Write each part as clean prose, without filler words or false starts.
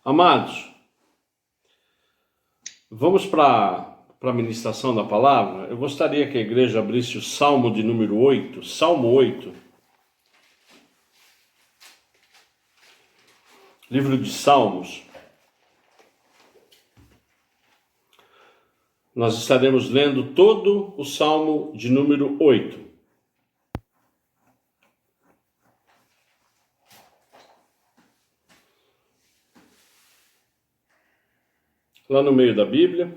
Amados, vamos para a ministração da palavra. Eu gostaria que a igreja abrisse o Salmo de número 8, Salmo 8. Livro de Salmos. Nós estaremos lendo todo o Salmo de número 8. Lá no meio da Bíblia,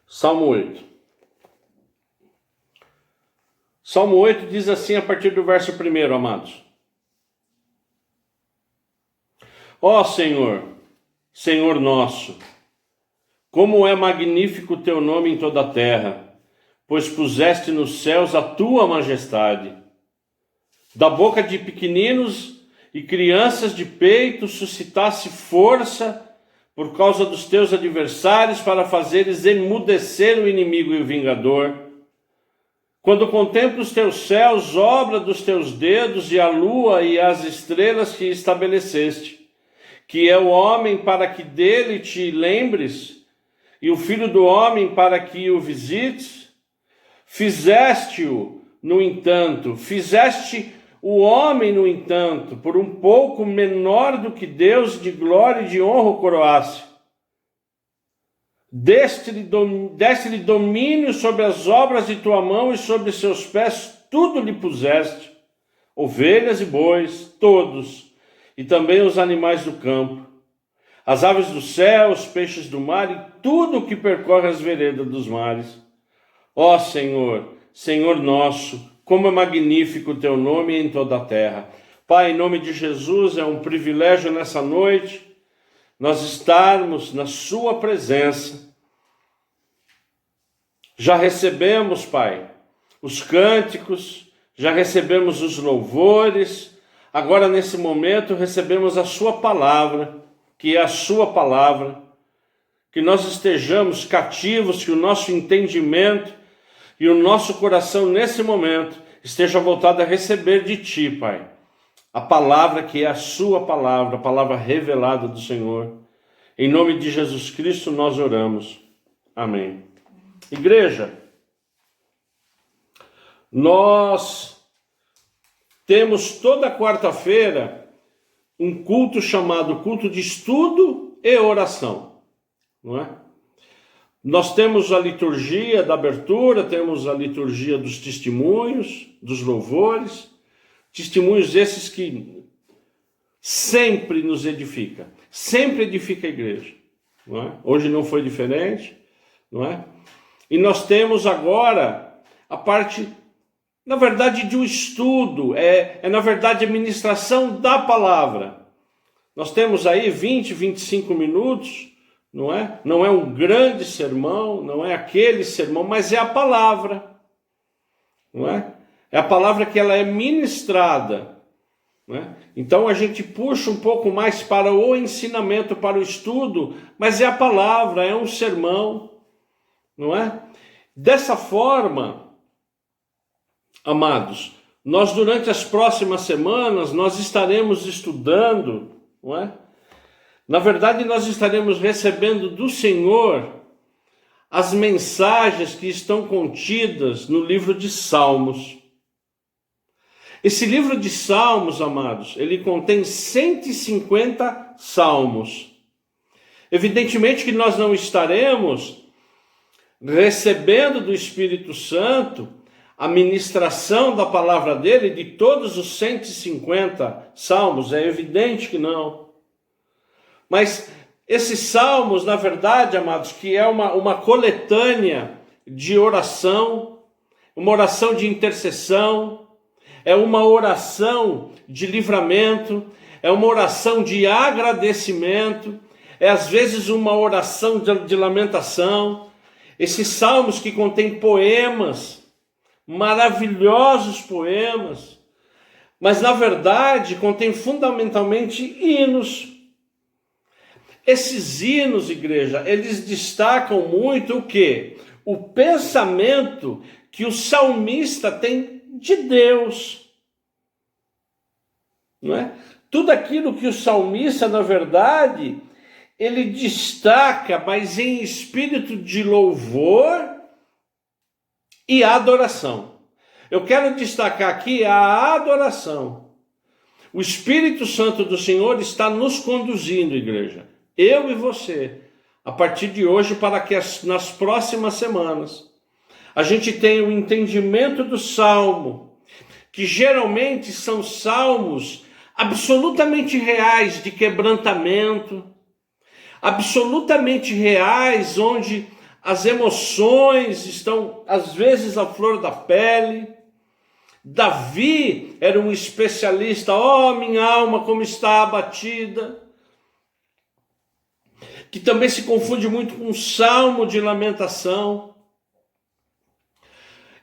Salmo 8. Salmo 8 diz assim a partir do verso 1, amados. Ó Senhor, Senhor nosso, como é magnífico o teu nome em toda a terra, pois puseste nos céus a tua majestade. Da boca de pequeninos e crianças de peito suscitasse força por causa dos teus adversários, para fazeres emudecer o inimigo e o vingador. Quando contemplo os teus céus, obra dos teus dedos, e a lua e as estrelas que estabeleceste, que é o homem para que dele te lembres, e o filho do homem para que o visites? Fizeste-o, no entanto, fizeste o homem, no entanto, por um pouco menor do que Deus, de glória e de honra o coroasse. Deste-lhe domínio sobre as obras de tua mão, e sobre seus pés tudo lhe puseste, ovelhas e bois, todos, e também os animais do campo, as aves do céu, os peixes do mar, e tudo o que percorre as veredas dos mares. Ó Senhor, Senhor nosso, como é magnífico o teu nome em toda a terra. Pai, em nome de Jesus, é um privilégio nessa noite nós estarmos na sua presença. Já recebemos, Pai, os cânticos, já recebemos os louvores, agora nesse momento recebemos a sua palavra, que é a sua palavra, que nós estejamos cativos, que o nosso entendimento e o nosso coração nesse momento esteja voltado a receber de Ti, Pai, a palavra que é a Sua palavra, a palavra revelada do Senhor. Em nome de Jesus Cristo nós oramos. Amém. Igreja, nós temos toda quarta-feira um culto chamado culto de estudo e oração, não é? Nós temos a liturgia da abertura, temos a liturgia dos testemunhos, dos louvores, testemunhos esses que sempre nos edifica, sempre edifica a igreja, não é? Hoje não foi diferente, não é? E nós temos agora a parte, na verdade, de um estudo, na verdade a ministração da palavra. Nós temos aí 20, 25 minutos, não é? Não é um grande sermão, não é aquele sermão, mas é a palavra, não é? É a palavra que ela é ministrada, não é? Então a gente puxa um pouco mais para o ensinamento, para o estudo, mas é a palavra, é um sermão, não é? Dessa forma, amados, nós durante as próximas semanas, nós estaremos estudando, não é? Na verdade, nós estaremos recebendo do Senhor as mensagens que estão contidas no livro de Salmos. Esse livro de Salmos, amados, ele contém 150 salmos. Evidentemente que nós não estaremos recebendo do Espírito Santo a ministração da palavra dele de todos os 150 salmos, é evidente que não. Mas esses salmos, na verdade, amados, que é uma coletânea de oração, uma oração de intercessão, é uma oração de livramento, é uma oração de agradecimento, é às vezes uma oração de lamentação. Esses salmos que contêm poemas, maravilhosos poemas, mas na verdade contém fundamentalmente hinos. Esses hinos, igreja, eles destacam muito o quê? O pensamento que o salmista tem de Deus. Não é? tudo aquilo que o salmista, na verdade, ele destaca, mas em espírito de louvor e adoração. Eu quero destacar aqui a adoração. O Espírito Santo do Senhor está nos conduzindo, igreja, eu e você, a partir de hoje, para que nas próximas semanas a gente tenha o entendimento do salmo, que geralmente são salmos absolutamente reais de quebrantamento, absolutamente reais, onde as emoções estão às vezes à flor da pele. Davi era um especialista, minha alma como está abatida, que também se confunde muito com um salmo de lamentação.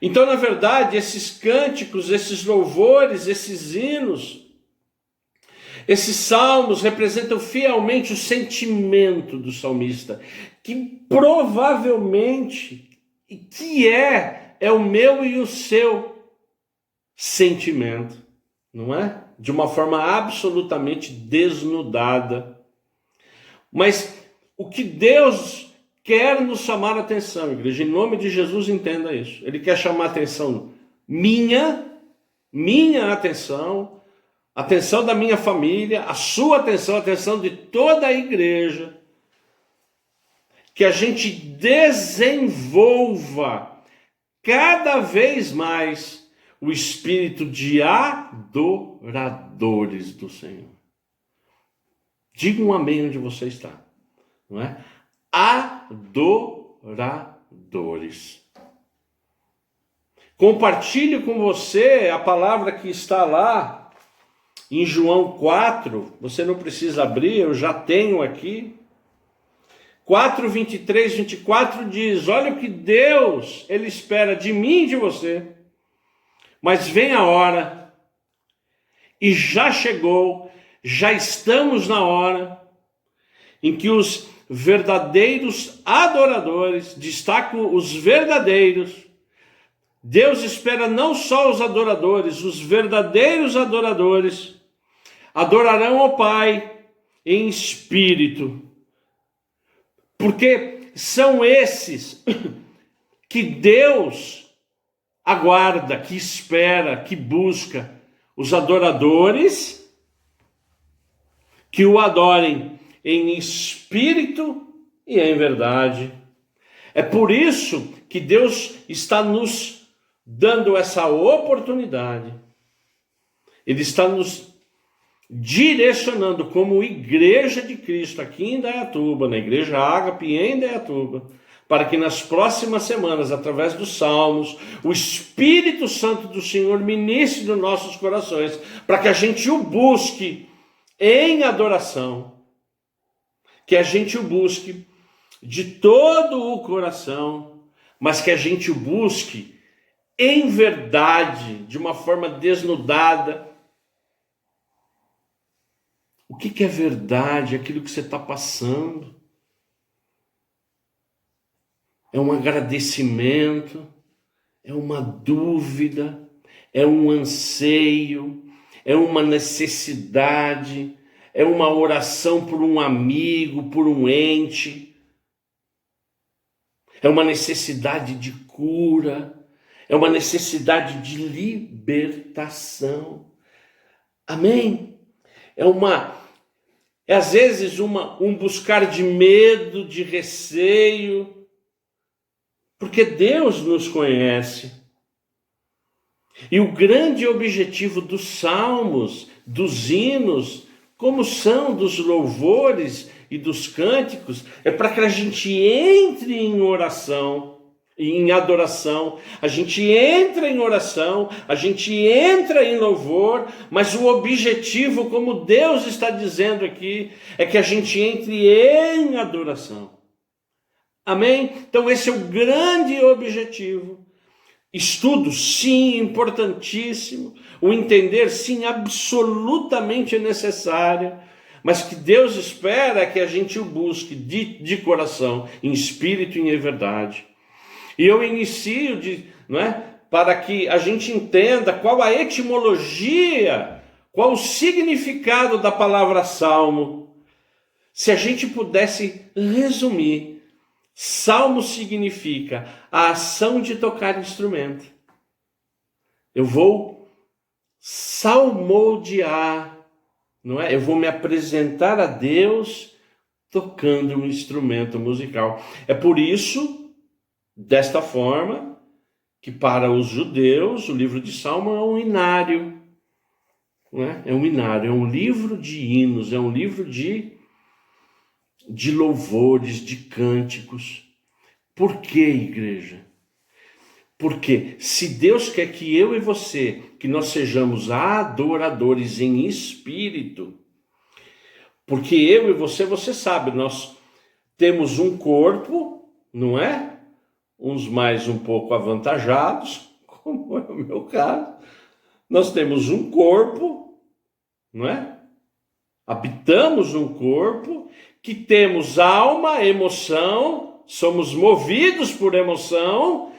Então, na verdade, esses cânticos, esses louvores, esses hinos, esses salmos representam fielmente o sentimento do salmista, que provavelmente, que é o meu e o seu sentimento, não é? De uma forma absolutamente desnudada. Mas o que Deus quer nos chamar a atenção, igreja, em nome de Jesus, entenda isso. Ele quer chamar a atenção minha atenção, a atenção da minha família, a sua atenção, a atenção de toda a igreja, que a gente desenvolva cada vez mais o espírito de adoradores do Senhor. Diga um amém onde você está, não é? Adoradores. Compartilhe com você a palavra que está lá em João 4, você não precisa abrir, eu já tenho aqui. 4, 23, 24 diz, olha o que Deus, Ele espera de mim e de você. Mas vem a hora, e já chegou, já estamos na hora, em que os verdadeiros adoradores, destaco os verdadeiros, Deus espera não só os adoradores, os verdadeiros adoradores, adorarão ao Pai em espírito, porque são esses que Deus aguarda, que espera, que busca os adoradores que o adorem em espírito e em verdade. É por isso que Deus está nos dando essa oportunidade. Ele está nos direcionando como igreja de Cristo aqui em Indaiatuba, na igreja Ágape em Indaiatuba, para que nas próximas semanas, através dos salmos, o Espírito Santo do Senhor ministre nos nossos corações, para que a gente o busque em adoração, que a gente o busque de todo o coração, mas que a gente o busque em verdade, de uma forma desnudada. O que é verdade? Aquilo que você está passando. É um agradecimento, é uma dúvida, é um anseio, é uma necessidade, é uma oração por um amigo, por um ente, é uma necessidade de cura, é uma necessidade de libertação. Amém? É às vezes um buscar de medo, de receio, porque Deus nos conhece. E o grande objetivo dos salmos, dos hinos, como são dos louvores e dos cânticos, é para que a gente entre em oração, em adoração, a gente entra em oração, a gente entra em louvor, mas o objetivo, como Deus está dizendo aqui, é que a gente entre em adoração. Amém? Então esse é o grande objetivo. Estudo, sim, importantíssimo. O entender, sim, absolutamente necessário. Mas que Deus espera que a gente o busque de coração, em espírito e em verdade. E eu inicio para que a gente entenda qual a etimologia Qual o significado da palavra salmo? Se a gente pudesse resumir, salmo significa a ação de tocar instrumento. Eu vou salmodiar, não é? Eu vou me apresentar a Deus tocando um instrumento musical. É por isso, desta forma, que para os judeus o livro de Salmo é um inário, não é? É um inário, é um livro de hinos, é um livro de louvores, de cânticos. Por que, igreja? Porque se Deus quer que eu e você, que nós sejamos adoradores em espírito, porque eu e você sabe, nós temos um corpo, não é? Uns mais um pouco avantajados, como é o meu caso. Nós temos um corpo, não é? Habitamos um corpo, que temos alma, emoção, somos movidos por emoção,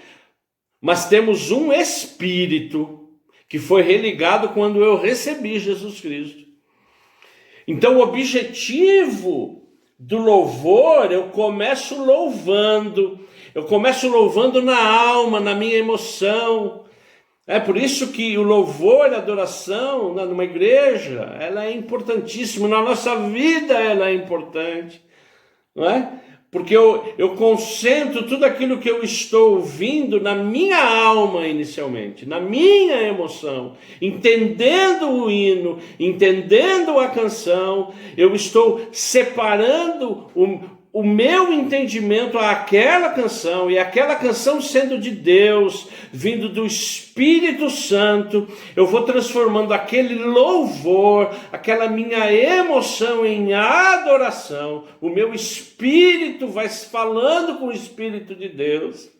mas temos um espírito que foi religado quando eu recebi Jesus Cristo. Então, o objetivo do louvor, eu começo louvando na alma, na minha emoção. É por isso que o louvor, a adoração numa igreja, ela é importantíssima, na nossa vida ela é importante, não é? Porque eu concentro tudo aquilo que eu estou ouvindo na minha alma inicialmente, na minha emoção, entendendo o hino, entendendo a canção, eu estou separando o meu entendimento àquela canção, e aquela canção sendo de Deus, vindo do Espírito Santo, eu vou transformando aquele louvor, aquela minha emoção em adoração, o meu espírito vai falando com o Espírito de Deus,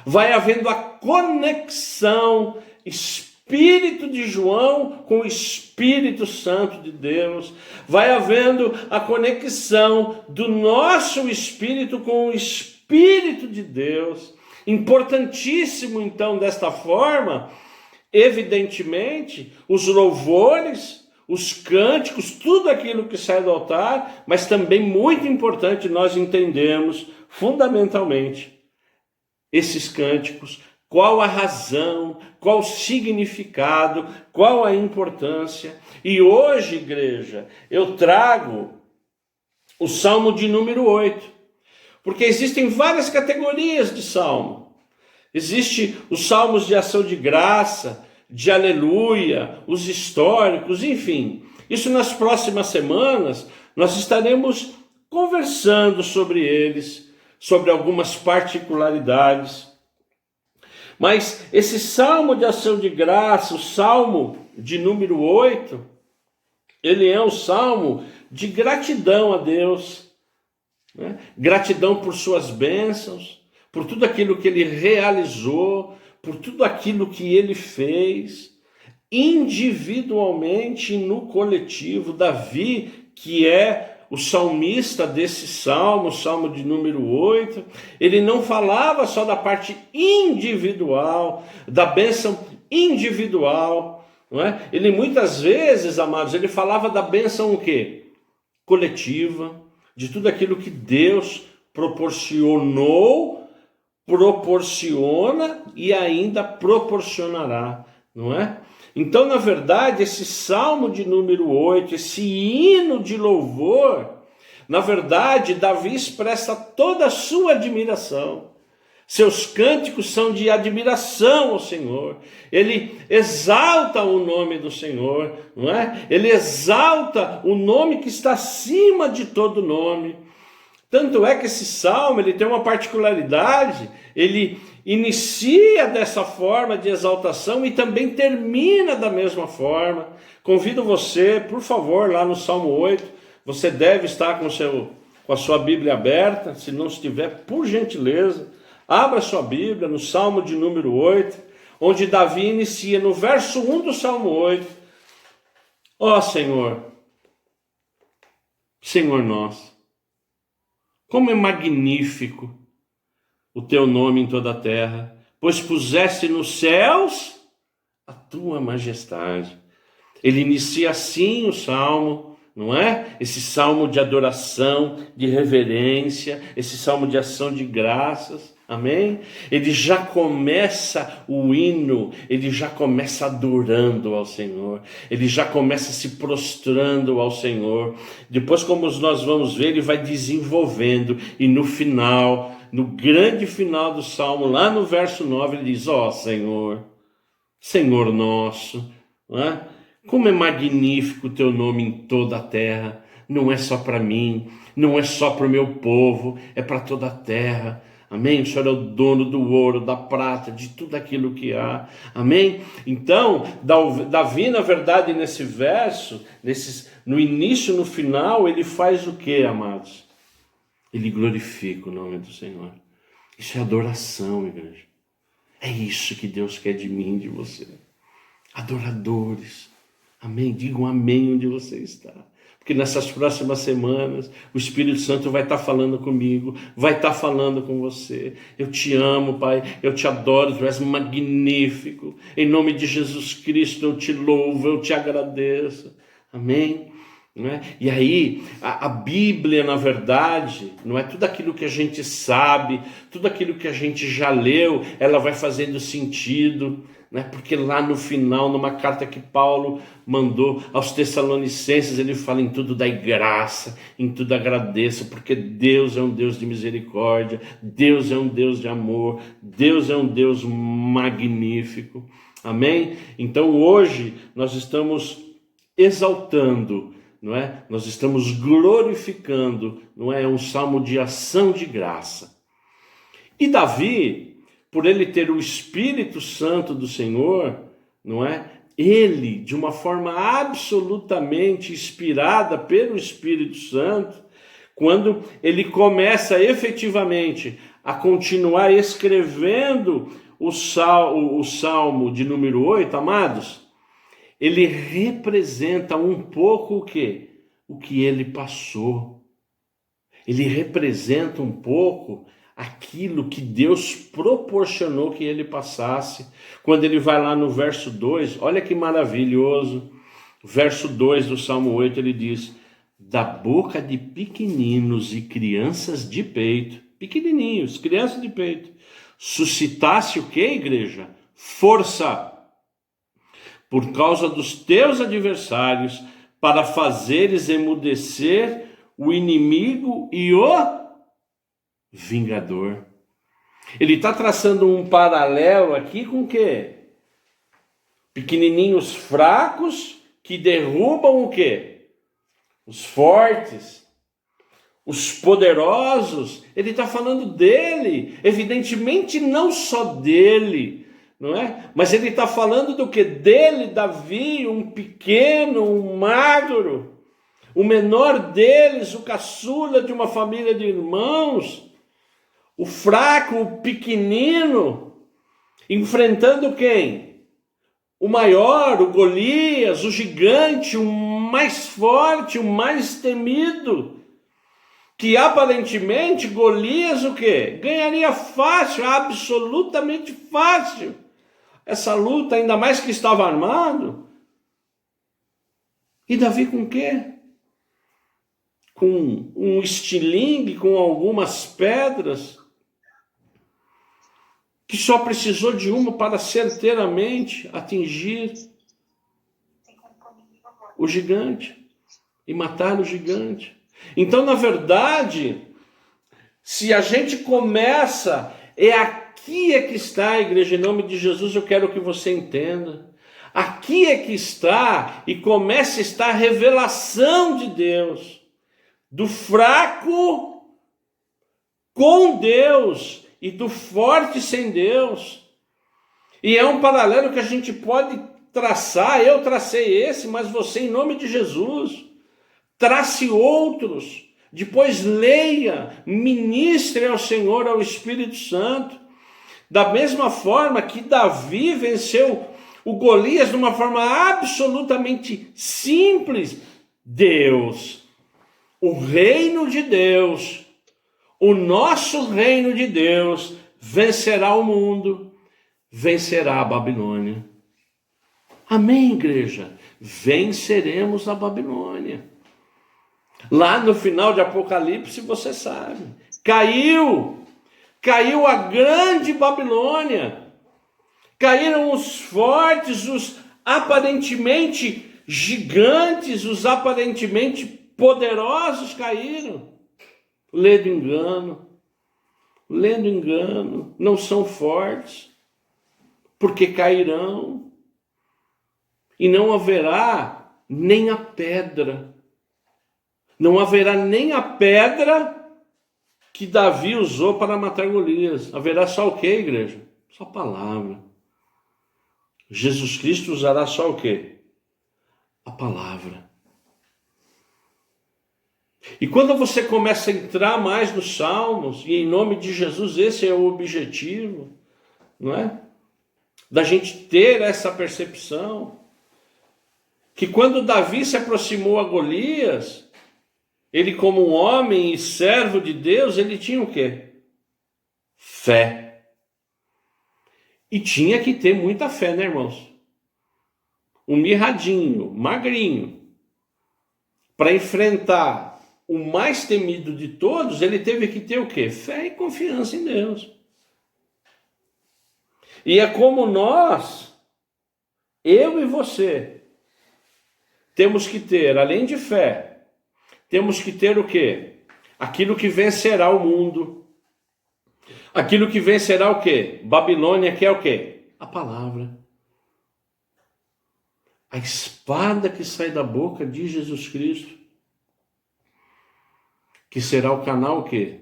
vai havendo a conexão Espírito de João com o Espírito Santo de Deus, vai havendo a conexão do nosso espírito com o Espírito de Deus. Importantíssimo, então, desta forma, evidentemente, os louvores, os cânticos, tudo aquilo que sai do altar, mas também muito importante nós entendermos, fundamentalmente, esses cânticos, qual a razão, qual o significado, qual a importância. E hoje, igreja, eu trago o Salmo de número 8, porque existem várias categorias de salmo. Existe os salmos de ação de graça, de aleluia, os históricos, enfim. Isso nas próximas semanas nós estaremos conversando sobre eles, sobre algumas particularidades. Mas esse salmo de ação de graça, o salmo de número 8, ele é um salmo de gratidão a Deus, né? Gratidão por suas bênçãos, por tudo aquilo que ele realizou, por tudo aquilo que ele fez, individualmente e no coletivo. Davi, que é o salmista desse salmo, o salmo de número 8, ele não falava só da parte individual, da bênção individual, não é? Ele muitas vezes, amados, ele falava da bênção o quê? Coletiva, de tudo aquilo que Deus proporcionou, proporciona e ainda proporcionará, não é? Então, na verdade, esse salmo de número 8, esse hino de louvor, na verdade, Davi expressa toda a sua admiração. Seus cânticos são de admiração ao Senhor. Ele exalta o nome do Senhor, não é? Ele exalta o nome que está acima de todo nome. Tanto é que esse salmo, ele tem uma particularidade, ele inicia dessa forma de exaltação e também termina da mesma forma. Convido você, por favor, lá no Salmo 8, você deve estar com a sua Bíblia aberta, se não estiver, por gentileza, abra sua Bíblia no Salmo de número 8, onde Davi inicia no verso 1 do Salmo 8, ó Senhor, Senhor nosso, como é magnífico o teu nome em toda a terra, pois puseste nos céus a tua majestade. Ele inicia assim o salmo, não é? Esse salmo de adoração, de reverência, esse salmo de ação de graças, amém? Ele já começa o hino, ele já começa adorando ao Senhor, ele já começa se prostrando ao Senhor. Depois, como nós vamos ver, ele vai desenvolvendo, e no final, no grande final do salmo, lá no verso 9, ele diz: ó Senhor, Senhor nosso, não é? Como é magnífico o teu nome em toda a terra. Não é só para mim, não é só para o meu povo, é para toda a terra. Amém? O Senhor é o dono do ouro, da prata, de tudo aquilo que há. Amém? Então, Davi, na verdade, nesse verso, no início e no final, ele faz o que, amados? Ele glorifica o nome do Senhor. Isso é adoração, igreja. É isso que Deus quer de mim, de você. Adoradores. Amém? Digam amém onde você está. Porque nessas próximas semanas, o Espírito Santo vai estar falando comigo, vai estar falando com você. Eu te amo, Pai, eu te adoro, tu és magnífico. Em nome de Jesus Cristo, eu te louvo, eu te agradeço. Amém? Não é? E aí, a Bíblia, na verdade, não é tudo aquilo que a gente sabe, tudo aquilo que a gente já leu, ela vai fazendo sentido, né? Porque lá no final, numa carta que Paulo mandou aos Tessalonicenses, ele fala: em tudo dai graça, em tudo agradeça, porque Deus é um Deus de misericórdia, Deus é um Deus de amor, Deus é um Deus magnífico. Amém? Então hoje nós estamos exaltando, não é? Nós estamos glorificando, não é? Um salmo de ação de graça. E Davi, por ele ter o Espírito Santo do Senhor, não é? Ele, de uma forma absolutamente inspirada pelo Espírito Santo, quando ele começa efetivamente a continuar escrevendo o salmo de número 8, amados, ele representa um pouco o quê? O que ele passou. Ele representa um pouco aquilo que Deus proporcionou que ele passasse. Quando ele vai lá no verso 2, olha que maravilhoso. Verso 2 do Salmo 8, ele diz: da boca de pequeninos e crianças de peito, pequenininhos, crianças de peito, suscitasse o que, igreja? Força, por causa dos teus adversários, para fazeres emudecer o inimigo e o vingador. Ele está traçando um paralelo aqui com o quê? Pequenininhos fracos que derrubam o quê? Os fortes, os poderosos. Ele está falando dele, evidentemente não só dele, não é? Mas ele está falando do que? Dele, Davi, um pequeno, um magro, o menor deles, o caçula de uma família de irmãos, o fraco, o pequenino, enfrentando quem? O maior, o Golias, o gigante, o mais forte, o mais temido, que aparentemente Golias o quê? Ganharia fácil, absolutamente fácil, essa luta, ainda mais que estava armado. E Davi com o quê? Com um estilingue, com algumas pedras, que só precisou de uma para certeiramente atingir o gigante e matar o gigante. Então, na verdade, se a gente começa, aqui é que está a igreja, em nome de Jesus, eu quero que você entenda. Aqui é que está e começa a estar a revelação de Deus, do fraco com Deus e do forte sem Deus. E é um paralelo que a gente pode traçar. Eu tracei esse, mas você, em nome de Jesus, trace outros. Depois leia, ministre ao Senhor, ao Espírito Santo. Da mesma forma que Davi venceu o Golias de uma forma absolutamente simples. Deus, o reino de Deus, o nosso reino de Deus, vencerá o mundo, vencerá a Babilônia. Amém, igreja? venceremos a Babilônia. Lá no final de Apocalipse, você sabe, caiu a grande Babilônia, caíram os fortes, os aparentemente gigantes, os aparentemente poderosos caíram. Lendo engano, não são fortes, porque cairão, e não haverá nem a pedra, não haverá nem a pedra que Davi usou para matar Golias. Haverá só o que, igreja? Só a palavra. Jesus Cristo usará só o que? A palavra. E quando você começa a entrar mais nos Salmos, e em nome de Jesus, esse é o objetivo, não é? Da gente ter essa percepção, que quando Davi se aproximou a Golias, ele como um homem e servo de Deus, ele tinha o quê? Fé. E tinha que ter muita fé, né, irmãos? Um mirradinho, magrinho, para enfrentar o mais temido de todos, ele teve que ter o quê? Fé e confiança em Deus. E é como nós, eu e você, temos que ter, além de fé, temos que ter o quê? Aquilo que vencerá o mundo. Aquilo que vencerá o quê? Babilônia, que é o quê? A palavra. A espada que sai da boca de Jesus Cristo, que será o canal o quê?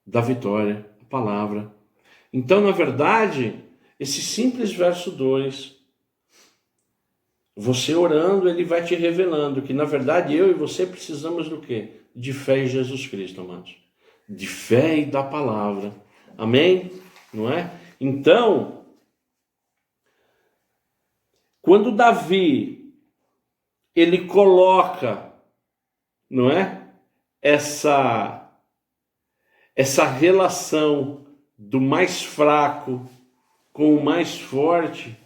Da vitória, a palavra. Então, na verdade, esse simples verso 2, você orando, ele vai te revelando que, na verdade, eu e você precisamos do quê? De fé em Jesus Cristo, amados. De fé e da palavra. Amém? Não é? Então, quando Davi, ele coloca, não é? Essa relação do mais fraco com o mais forte,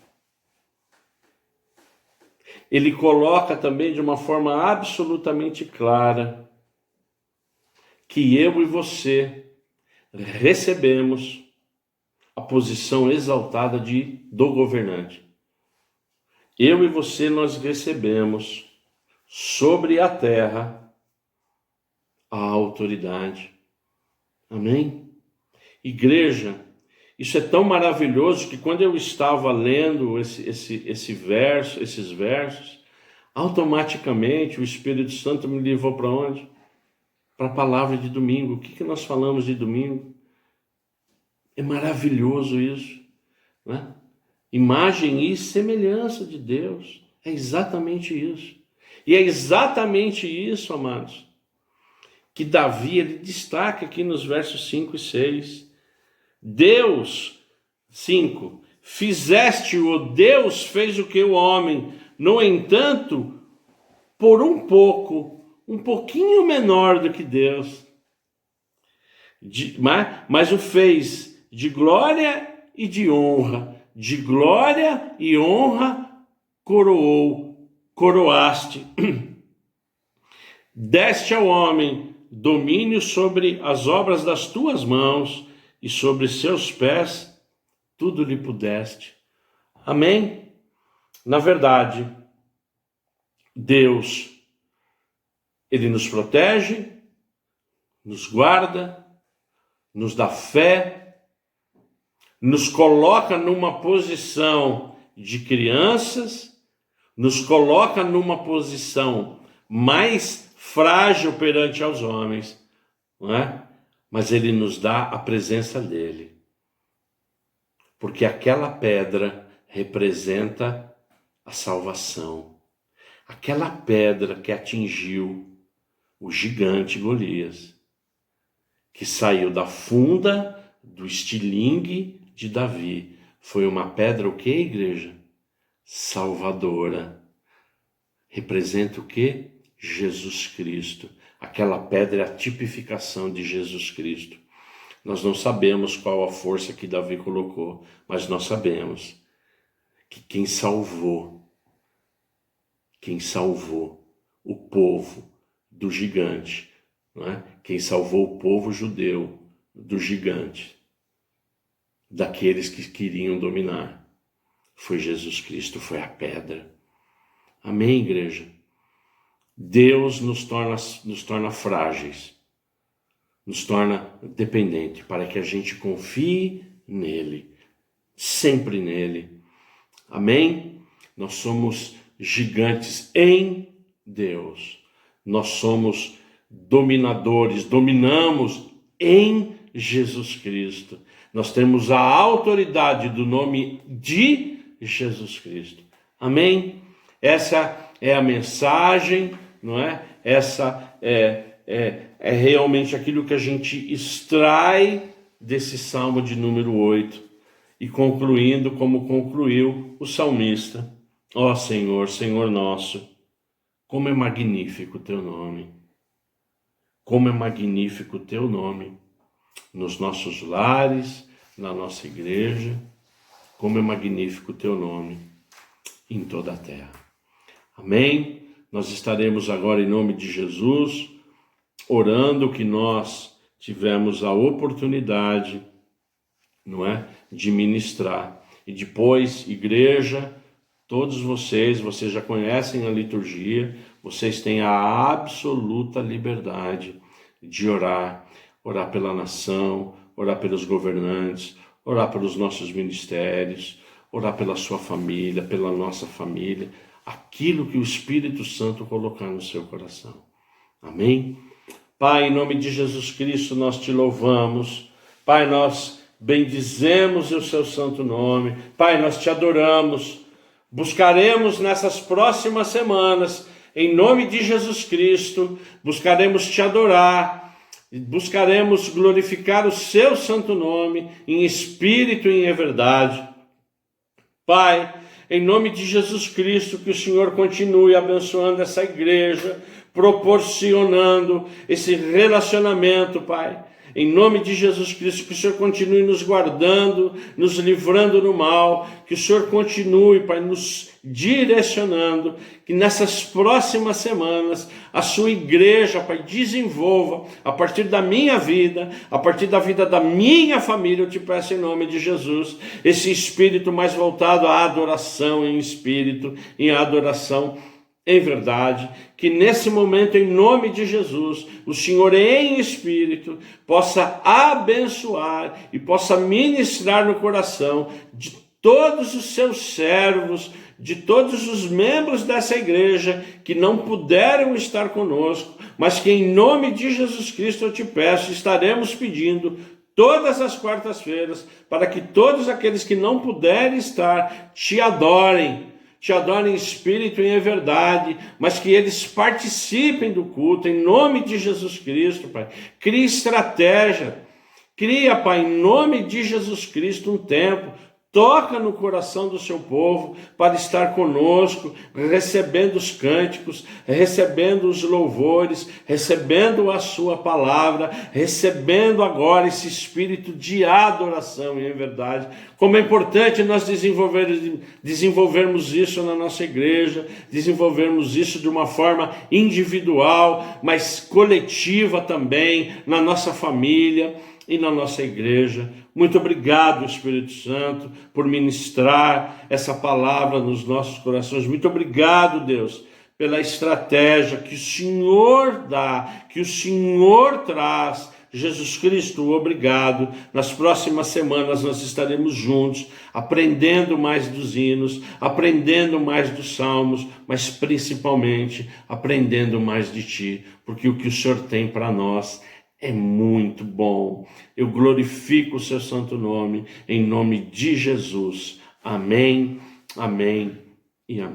ele coloca também de uma forma absolutamente clara que eu e você recebemos a posição exaltada do governante. Eu e você, nós recebemos sobre a terra a autoridade. Amém? Igreja, isso é tão maravilhoso que quando eu estava lendo esses versos, automaticamente o Espírito Santo me levou para onde? Para a palavra de domingo. O que nós falamos de domingo? É maravilhoso isso, né? Imagem e semelhança de Deus. É exatamente isso. E é exatamente isso, amados, que Davi, ele destaca aqui nos versos 5 e 6. Deus, 5, fizeste-o, Deus fez o que o homem, no entanto, por um pouquinho menor do que Deus, mas o fez de glória e de honra, de glória e honra coroaste, deste ao homem domínio sobre as obras das tuas mãos, e sobre seus pés tudo lhe pudeste. Amém? Na verdade, Deus, ele nos protege, nos guarda, nos dá fé, nos coloca numa posição de crianças, nos coloca numa posição mais frágil perante aos homens, não é? Mas ele nos dá a presença dele. Porque aquela pedra representa a salvação. Aquela pedra que atingiu o gigante Golias, que saiu da funda do estilingue de Davi, foi uma pedra o que, igreja? Salvadora. Representa o que? Jesus Cristo. Aquela pedra é a tipificação de Jesus Cristo. Nós não sabemos qual a força que Davi colocou, mas nós sabemos que quem salvou quem salvou o povo do gigante, não é? Quem salvou o povo judeu do gigante, daqueles que queriam dominar, foi Jesus Cristo, foi a pedra. Amém, igreja? Deus nos torna frágeis, nos torna dependentes, para que a gente confie nele, sempre nele. Amém? Nós somos gigantes em Deus. Nós somos dominadores, dominamos em Jesus Cristo. Nós temos a autoridade do nome de Jesus Cristo. Amém? Essa é a mensagem, não é? Essa é realmente aquilo que a gente extrai desse Salmo de número 8. E concluindo como concluiu o salmista: ó Senhor, Senhor nosso, como é magnífico o teu nome. Como é magnífico o teu nome nos nossos lares, na nossa igreja. Como é magnífico o teu nome em toda a terra. Amém? Nós estaremos agora, em nome de Jesus, orando que nós tivemos a oportunidade, não é, de ministrar. E depois, igreja, todos vocês já conhecem a liturgia, vocês têm a absoluta liberdade de orar pela nação, orar pelos governantes, orar pelos nossos ministérios, orar pela sua família, pela nossa família, aquilo que o Espírito Santo colocar no seu coração. Amém? Pai, em nome de Jesus Cristo, nós te louvamos. Pai, nós bendizemos o seu santo nome. Pai, nós te adoramos. Buscaremos nessas próximas semanas, em nome de Jesus Cristo, buscaremos te adorar, buscaremos glorificar o seu santo nome, em espírito e em verdade. Pai, em nome de Jesus Cristo, que o Senhor continue abençoando essa igreja, proporcionando esse relacionamento, Pai. Em nome de Jesus Cristo, que o Senhor continue nos guardando, nos livrando do mal, que o Senhor continue, Pai, nos direcionando, que nessas próximas semanas a sua igreja, Pai, desenvolva, a partir da minha vida, a partir da vida da minha família, eu te peço em nome de Jesus, esse espírito mais voltado à adoração em espírito, em adoração em verdade, que nesse momento, em nome de Jesus, o Senhor em espírito possa abençoar e possa ministrar no coração de todos os seus servos, de todos os membros dessa igreja que não puderam estar conosco, mas que em nome de Jesus Cristo eu te peço, estaremos pedindo todas as quartas-feiras, para que todos aqueles que não puderem estar te adorem em espírito e em verdade, mas que eles participem do culto, em nome de Jesus Cristo, Pai. Cria estratégia, cria, Pai, em nome de Jesus Cristo, um tempo, toca no coração do seu povo para estar conosco, recebendo os cânticos, recebendo os louvores, recebendo a sua palavra, recebendo agora esse espírito de adoração e em verdade. Como é importante nós desenvolvermos isso na nossa igreja, desenvolvermos isso de uma forma individual, mas coletiva também, na nossa família e na nossa igreja. Muito obrigado, Espírito Santo, por ministrar essa palavra nos nossos corações. Muito obrigado, Deus, pela estratégia que o Senhor dá, que o Senhor traz. Jesus Cristo, obrigado. Nas próximas semanas nós estaremos juntos, aprendendo mais dos hinos, aprendendo mais dos salmos, mas principalmente aprendendo mais de Ti, porque o que o Senhor tem para nós é muito bom. Eu glorifico o seu santo nome, em nome de Jesus. Amém, amém e amém.